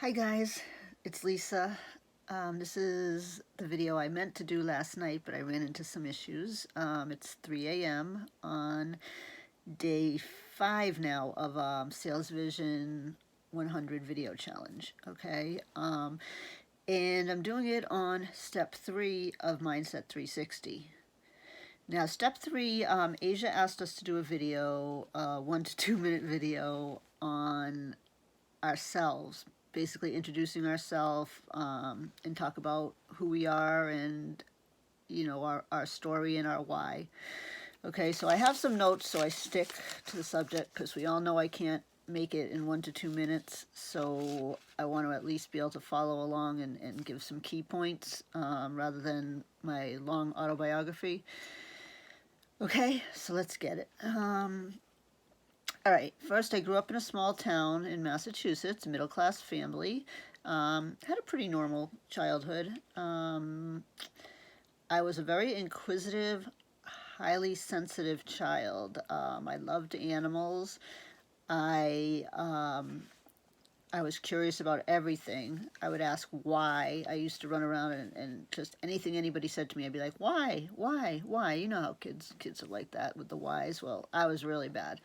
Hi guys, it's Lisa. This is the video I meant to do last night, but I ran into some issues. It's 3 a.m. on day 5 now of Salesvision 100 video challenge, okay? And I'm doing it on step 3 of Mindset360. Now, step 3, Asia asked us to do a video, 1 to 2 minute video on ourselves, basically introducing ourselves, and talk about who we are and our story and our why. Okay, so I have some notes, so I stick to the subject because we all know I can't make it in 1 to 2 minutes, so I want to at least be able to follow along and give some key points, rather than my long autobiography. Okay, so let's get it. All right, first I grew up in a small town in Massachusetts, middle-class family. Had a pretty normal childhood. I was a very inquisitive, highly sensitive child. I loved animals. I was curious about everything. I would ask why. I used to run around and just anything anybody said to me, I'd be like, why? Why? You know how kids are like that with the whys. Well, I was really bad.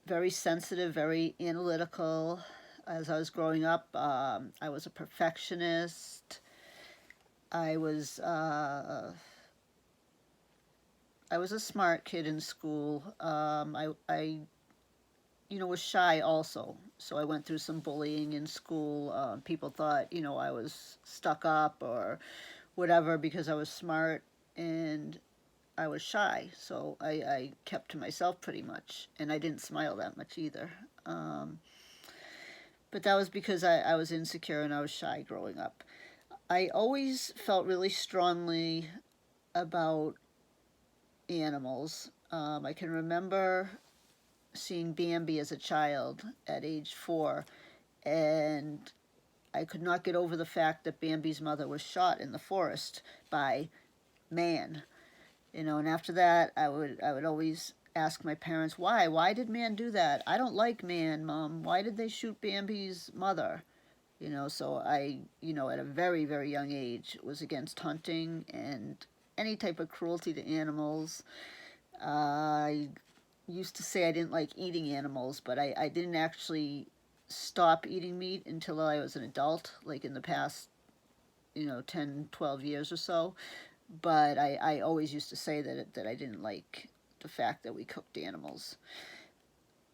Very sensitive, very analytical. As I was growing up, I was a perfectionist. I was a smart kid in school. I was shy also, so I went through some bullying in school. People thought, I was stuck up or whatever because I was smart and I was shy, so I kept to myself pretty much, and I didn't smile that much either. But that was because I was insecure and I was shy growing up. I always felt really strongly about animals. I can remember seeing Bambi as a child at age 4, and I could not get over the fact that Bambi's mother was shot in the forest by man. And after that, I would always ask my parents, why did man do that? I don't like man, Mom. Why did they shoot Bambi's mother? So I, at a very, very young age, was against hunting and any type of cruelty to animals. I used to say I didn't like eating animals, but I didn't actually stop eating meat until I was an adult, like in the past, 10, 12 years or so. But I always used to say that I didn't like the fact that we cooked animals.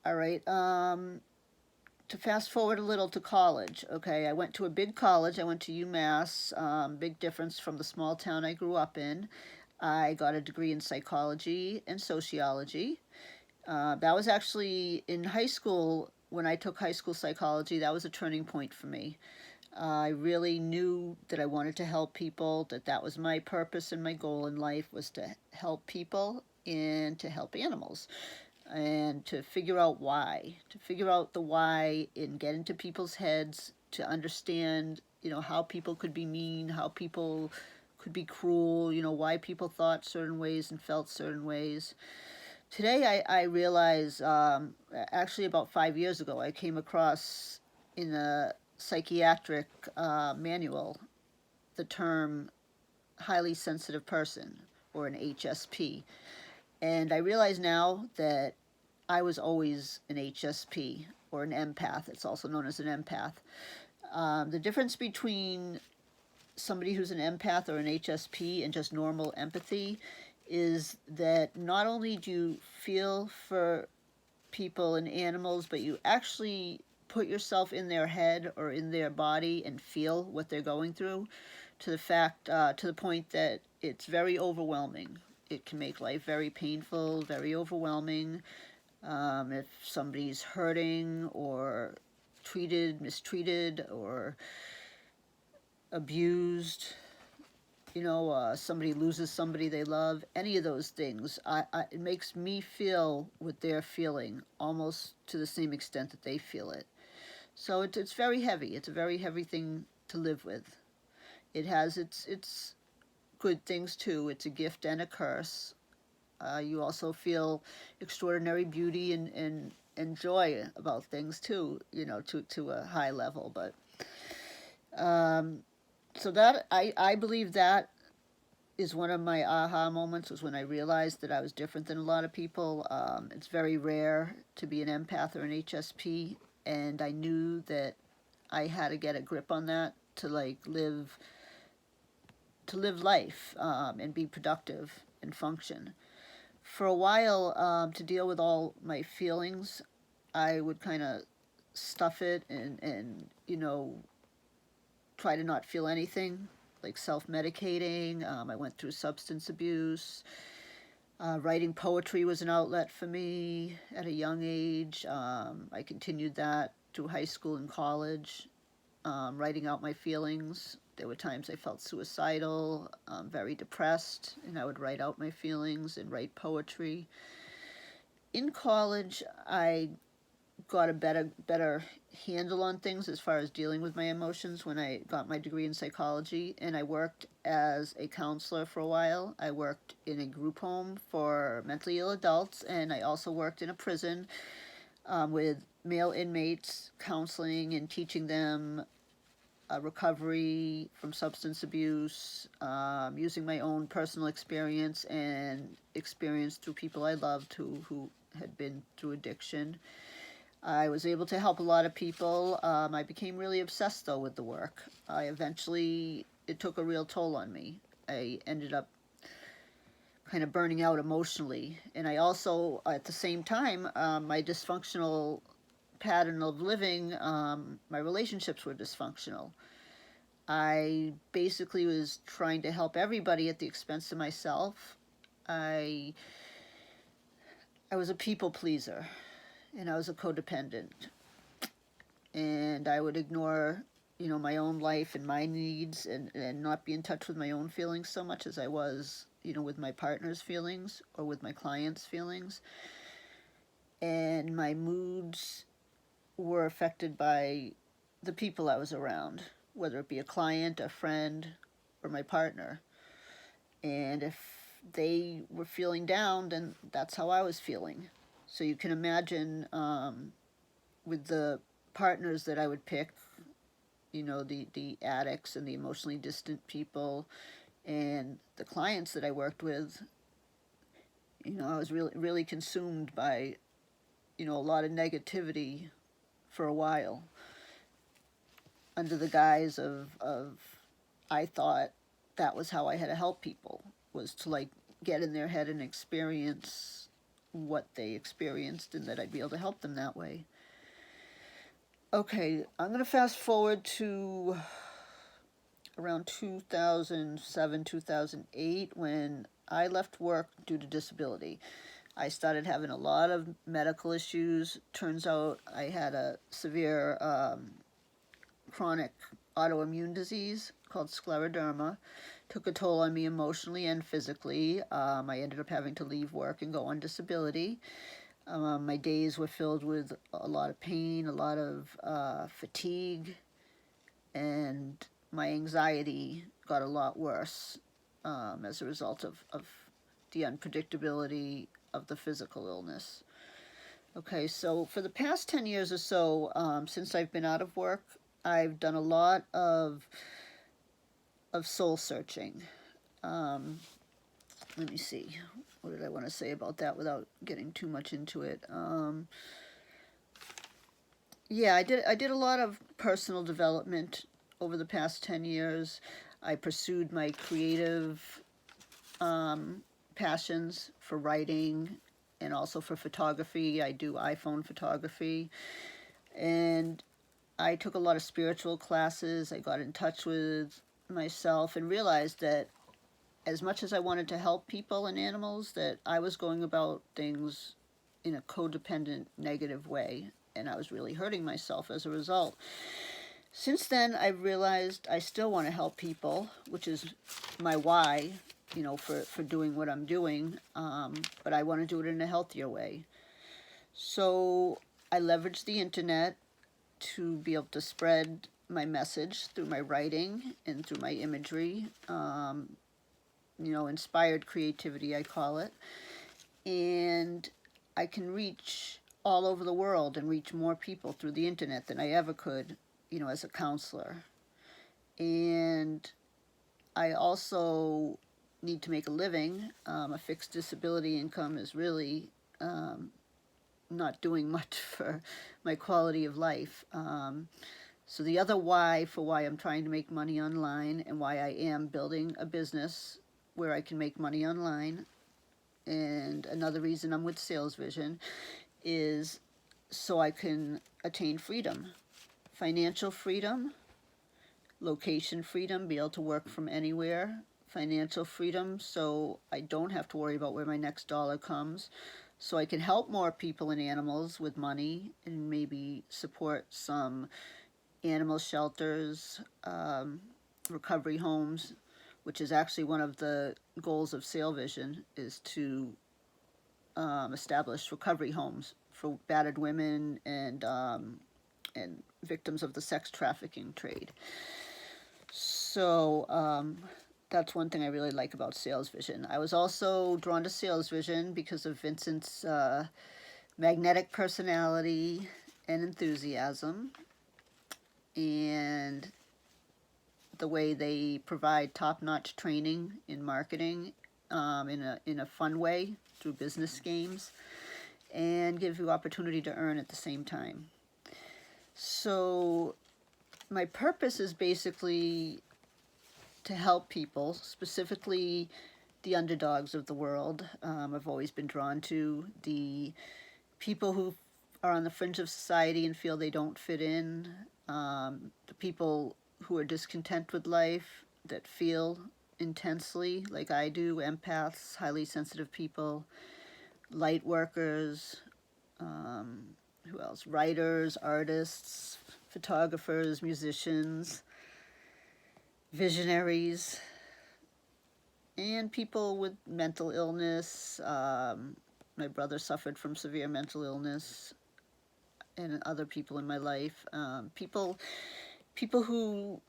All right, to fast forward a little to college, okay, I went to a big college. I went to UMass, big difference from the small town I grew up in. I got a degree in psychology and sociology. That was actually in high school. When I took high school psychology, that was a turning point for me. I really knew that I wanted to help people, that was my purpose and my goal in life, was to help people and to help animals, and to figure out the why and get into people's heads to understand, how people could be mean, how people could be cruel, why people thought certain ways and felt certain ways. Today I realize, actually about 5 years ago, I came across in a psychiatric manual the term highly sensitive person, or an HSP. And I realize now that I was always an HSP, or an empath. It's also known as an empath. The difference between somebody who's an empath or an HSP and just normal empathy is that not only do you feel for people and animals, but you actually put yourself in their head or in their body and feel what they're going through, to the point that it's very overwhelming. It can make life very painful, very overwhelming. If somebody's hurting or mistreated, or abused, somebody loses somebody they love, any of those things, it makes me feel what they're feeling, almost to the same extent that they feel it. So it's very heavy. It's a very heavy thing to live with. It has its good things too. It's a gift and a curse. You also feel extraordinary beauty and and joy about things too, to a high level. But so that I believe that is one of my aha moments, was when I realized that I was different than a lot of people. It's very rare to be an empath or an HSP, and I knew that I had to get a grip on that to live life, and be productive and function. For a while, to deal with all my feelings, I would kind of stuff it and try to not feel anything, like self-medicating. I went through substance abuse. Writing poetry was an outlet for me at a young age. I continued that through high school and college, writing out my feelings. There were times I felt suicidal, very depressed, and I would write out my feelings and write poetry. In college, I got a better handle on things as far as dealing with my emotions when I got my degree in psychology, and I worked as a counselor for a while. I worked in a group home for mentally ill adults, and I also worked in a prison, with male inmates, counseling and teaching them recovery from substance abuse, using my own personal experience and experience through people I loved who had been through addiction. I was able to help a lot of people. I became really obsessed, though, with the work. It took a real toll on me. I ended up kind of burning out emotionally. And I also, at the same time, my dysfunctional pattern of living, my relationships were dysfunctional. I basically was trying to help everybody at the expense of myself. I was a people pleaser, and I was a codependent, and I would ignore, my own life and my needs, and not be in touch with my own feelings so much as I was, with my partner's feelings or with my client's feelings. And my moods were affected by the people I was around, whether it be a client, a friend, or my partner. And if they were feeling down, then that's how I was feeling. So you can imagine, with the partners that I would pick, the addicts and the emotionally distant people, and the clients that I worked with, I was really consumed by, a lot of negativity for a while, under the guise of I thought that was how I had to help people, was to get in their head and experience what they experienced, and that I'd be able to help them that way. Okay, I'm going to fast forward to around 2007, 2008, when I left work due to disability. I started having a lot of medical issues. Turns out I had a severe chronic autoimmune disease called scleroderma. Took a toll on me emotionally and physically. I ended up having to leave work and go on disability. My days were filled with a lot of pain, a lot of fatigue, and my anxiety got a lot worse, as a result of the unpredictability of the physical illness. Okay, so for the past 10 years or so, since I've been out of work, I've done a lot of soul searching. Let me see. What did I want to say about that without getting too much into it? Yeah, I did a lot of personal development over the past 10 years. I pursued my creative passions for writing and also for photography. I do iPhone photography. And I took a lot of spiritual classes. I got in touch with myself and realized that as much as I wanted to help people and animals, that I was going about things in a codependent, negative way, and I was really hurting myself as a result. Since then, I've realized I still want to help people, which is my why, for doing what I'm doing, but I want to do it in a healthier way. So I leverage the internet to be able to spread my message through my writing and through my imagery, inspired creativity, I call it. And I can reach all over the world and reach more people through the internet than I ever could, as a counselor. And I also need to make a living. A fixed disability income is really not doing much for my quality of life. So the other why for why I'm trying to make money online and why I am building a business where I can make money online, and another reason I'm with Salesvision, is so I can attain freedom. Financial freedom, location freedom, be able to work from anywhere. Financial freedom, so I don't have to worry about where my next dollar comes. So I can help more people and animals with money and maybe support some animal shelters, recovery homes, which is actually one of the goals of Salesvision, is to establish recovery homes for battered women and victims of the sex trafficking trade. So that's one thing I really like about Salesvision. I was also drawn to Salesvision because of Vincent's magnetic personality and enthusiasm, and the way they provide top-notch training in marketing in a fun way through business games, and give you opportunity to earn at the same time. So my purpose is basically to help people, specifically the underdogs of the world. I've always been drawn to the people who are on the fringe of society and feel they don't fit in, the people who are discontent with life, that feel intensely like I do, empaths, highly sensitive people, light workers, who else? Writers, artists, photographers, musicians, visionaries, and people with mental illness. My brother suffered from severe mental illness, and other people in my life. People who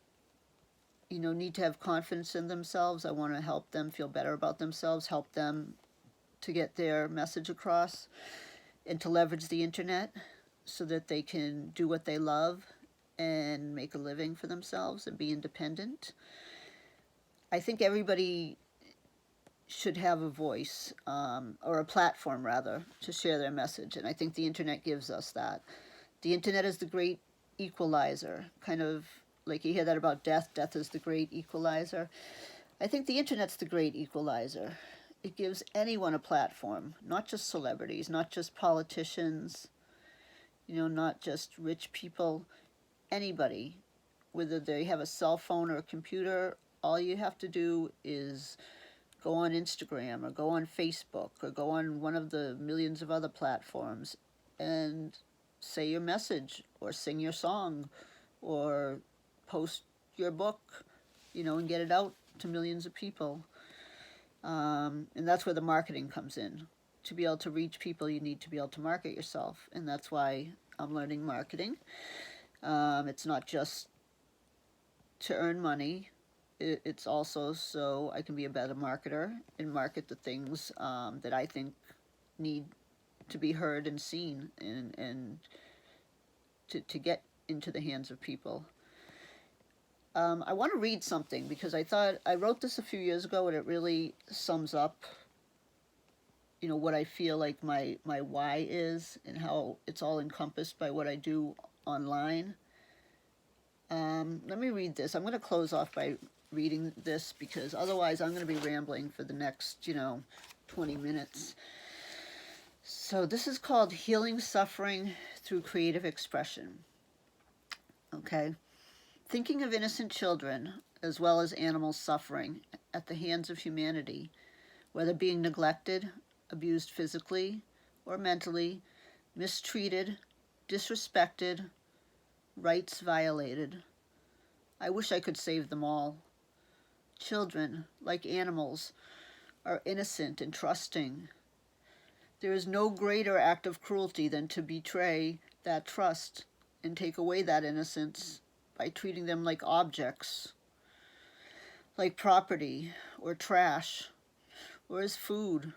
need to have confidence in themselves. I want to help them feel better about themselves, help them to get their message across, and to leverage the internet so that they can do what they love and make a living for themselves and be independent. I think everybody should have a voice, or a platform rather, to share their message, and I think the internet gives us that. The internet is the great equalizer, kind of like you hear that about death. Death is the great equalizer. I think the internet's the great equalizer. It gives anyone a platform, not just celebrities, not just politicians, not just rich people, anybody. Whether they have a cell phone or a computer, all you have to do is go on Instagram or go on Facebook or go on one of the millions of other platforms and say your message or sing your song or post your book, and get it out to millions of people. And that's where the marketing comes in. To be able to reach people, you need to be able to market yourself, and that's why I'm learning marketing. It's not just to earn money. It's also so I can be a better marketer and market the things that I think need to be heard and seen, and to get into the hands of people. I want to read something because I wrote this a few years ago, and it really sums up what I feel like my why is and how it's all encompassed by what I do online. Let me read this. I'm going to close off by reading this because otherwise I'm going to be rambling for the next 20 minutes. So this is called Healing Suffering Through Creative Expression. Okay. Thinking of innocent children as well as animals suffering at the hands of humanity, whether being neglected, abused physically or mentally, mistreated, disrespected, rights violated. I wish I could save them all. Children, like animals, are innocent and trusting. There is no greater act of cruelty than to betray that trust and take away that innocence by treating them like objects, like property or trash, or as food,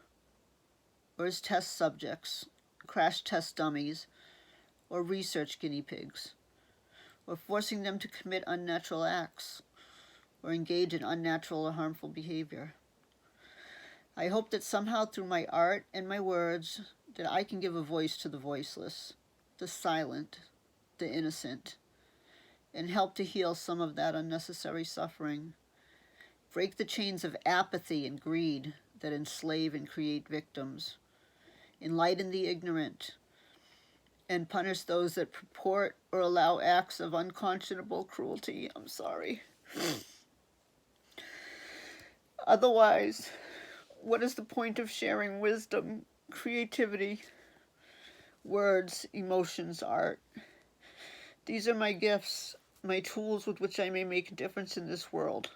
or as test subjects, crash test dummies, or research guinea pigs, or forcing them to commit unnatural acts, or engage in unnatural or harmful behavior. I hope that somehow through my art and my words that I can give a voice to the voiceless, the silent, the innocent, and help to heal some of that unnecessary suffering. Break the chains of apathy and greed that enslave and create victims. Enlighten the ignorant, and punish those that purport or allow acts of unconscionable cruelty. I'm sorry. Otherwise, what is the point of sharing wisdom, creativity, words, emotions, art? These are my gifts, my tools with which I may make a difference in this world,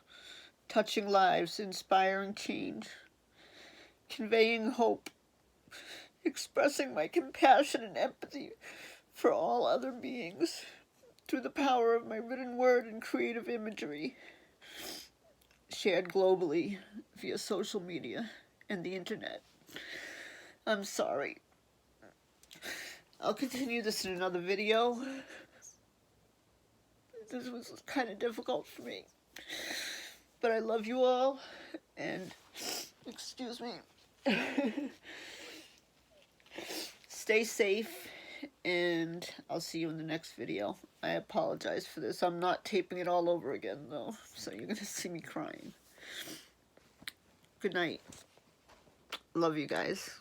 touching lives, inspiring change, conveying hope, expressing my compassion and empathy for all other beings through the power of my written word and creative imagery, shared globally via social media and the internet. I'm sorry. I'll continue this in another video. This was kind of difficult for me. But I love you all, and excuse me. Stay safe, and I'll see you in the next video. I apologize for this. I'm not taping it all over again, though, so you're going to see me crying. Good night. Love you guys.